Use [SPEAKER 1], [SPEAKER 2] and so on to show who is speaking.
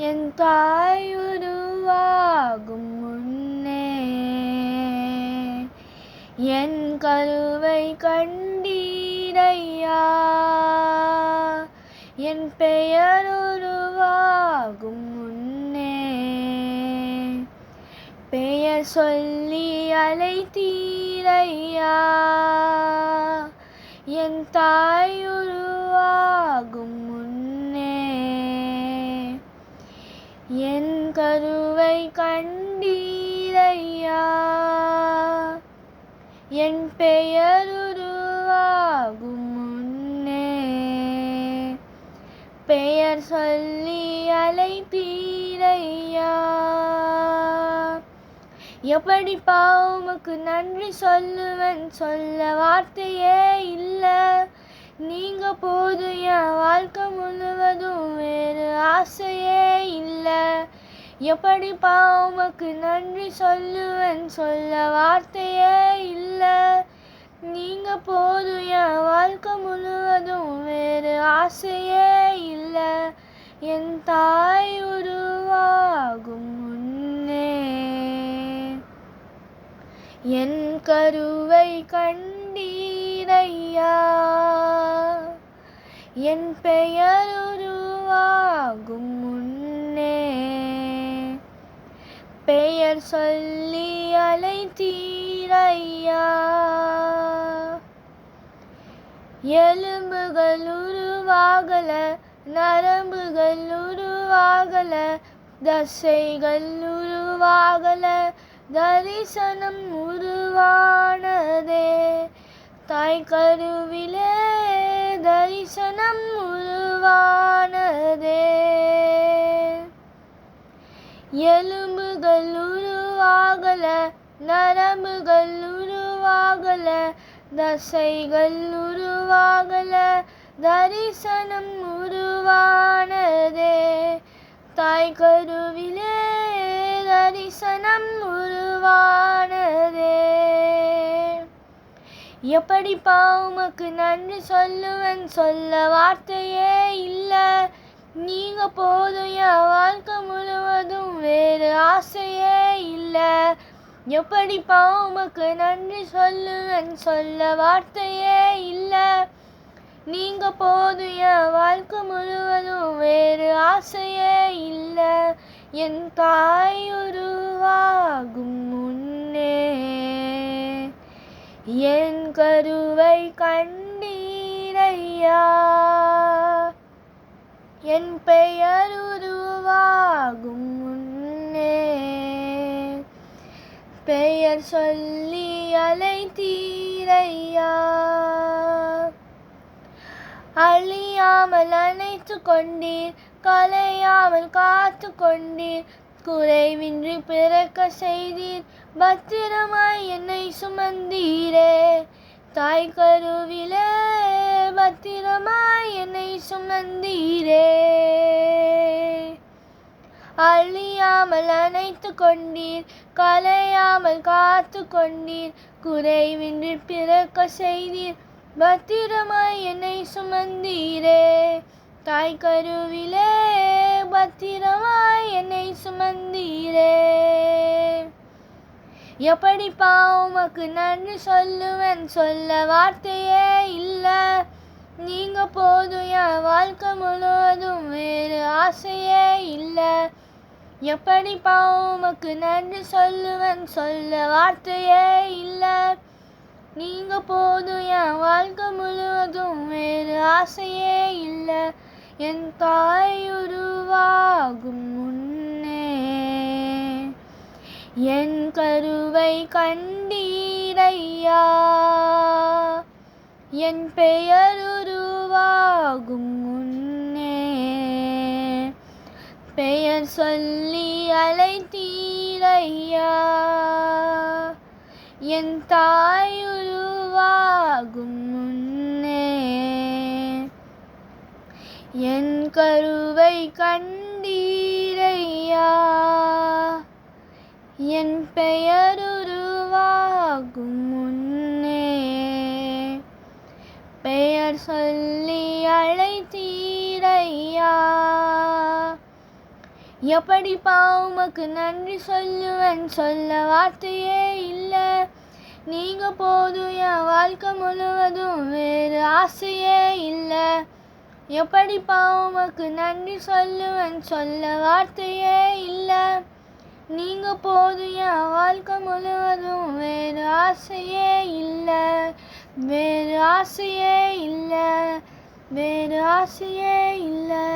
[SPEAKER 1] என் தாய் உருவாகும் முன்னே என் கருவை கண்டீரையா. என் பெயர் உருவாகும் முன்னே பெயர் சொல்லி அழைத்தீரையா. என் தாய் உருவாகும் முன்னே என் கருவை கண்டீரையா. என் பெயர் உருவாகும் முன்னே பெயர் சொல்லி அழைத்தீரையா. எப்படிப்பா உமக்கு நன்றி சொல்லுவேன், சொல்ல வார்த்தையே இல்லை. நீங்க போதும், என் வாழ்க்கை முழுவதும் வேறு ஆசையே இல்லை. எப்படிப்பா உமக்கு நன்றி சொல்லுவேன், சொல்ல வார்த்தையே இல்லை. நீங்க போதும், என் வாழ்க்கை முழுவதும் வேறு ஆசையே இல்லை. என் தாய் உருவாகும் முன்னே என் கருவை கண்டீரையா. என் பெயர் உருவாகும் முன்னே பெயர் சொல்லி அழைத்தீரையா. எலும்புகள் உருவாகல, நரம்புகள் உருவாகல, தசைகள் உருவாகல, தரிசனம் உருவானதே. தாய் கருவிலே தரிசனம் உருவானதே. எலும்புகள் உருவாகல, நரம்புகள் உருவாகல, தசைகள் உருவாகல, தரிசனம் உருவானதே. தாய் கருவிலே தரிசனம் உருவானதே. எப்படிப்பா உமக்கு நன்றி சொல்லுவேன், சொல்ல வார்த்தையே இல்லை. நீங்க போதும், என் வாழ்க்கை முழுவதும் வேறு ஆசையே இல்லை. எப்படிப்பா உமக்கு நன்றி சொல்லுவேன், சொல்ல வார்த்தையே இல்லை. நீங்க போதும், என் வாழ்க்கை முழுவதும் வேறு ஆசையே இல்லை. என் தாய் உருவாகும் முன்னே என் கருவை கண்டீரையா. என் பெயர் உருவாகும் முன்னே பெயர் சொல்லி அழைத்தீரையா. அழியாமல் அணைத்து கொண்டீர், கலையாமல் காத்து கொண்டீர், குறைவின்றி பிறக்க செய்தீர், பத்திரமாய் என்னை சுமந்தீரே. தாய் கருவிலே பத்திரமாய் என்னை சுமந்தீரே. அழியாமல் அணைத்து கொண்டீர், கலையாமல் காத்து கொண்டீர், குறைவின்றி பிறக்க செய்தீர், பத்திரமாய் என்னை சுமந்தீரே. தாய் கருவிலே பத்திரமாய் என்னை சுமந்தீரே. எப்படிப்பா உமக்கு நன்றி சொல்லுவேன், சொல்ல வார்த்தையே இல்லை. நீங்க போதும், என் வாழ்க்கை முழுவதும் வேறு ஆசையே இல்லை. எப்படிப்பா உமக்கு நன்றி சொல்லுவேன், சொல்ல வார்த்தையே இல்லை. நீங்க போதும், என் வாழ்க்கை முழுவதும் வேறு ஆசையே இல்லை. என் தாய் உருவாகும் முன்னே என் கருவை கண்டீரையா. என் பெயர் உருவாகும் முன்னே பெயர் சொல்லி அழைத்தீரையா. என் தாய் உருவாகும் முன்னே என் கருவை கண்டீரையா. என் பெயர் உருவாகும் முன்னே பெயர் சொல்லி அழைத்தீரையா. எப்படிப்பா உமக்கு நன்றி சொல்லுவேன், சொல்ல வார்த்தையே இல்லை. நீங்கள் போதும் என் வாழ்க்கை முழுவதும், வேறு ஆசையே இல்லை. எப்படிப்பா உமக்கு நன்றி சொல்லுவேன், சொல்ல வார்த்தையே இல்லை. நீங்கள் போதும் என் வாழ்க்கை முழுவதும், வேறு ஆசையே இல்லை. வேறு ஆசையே இல்லை. வேறு ஆசையே இல்லை.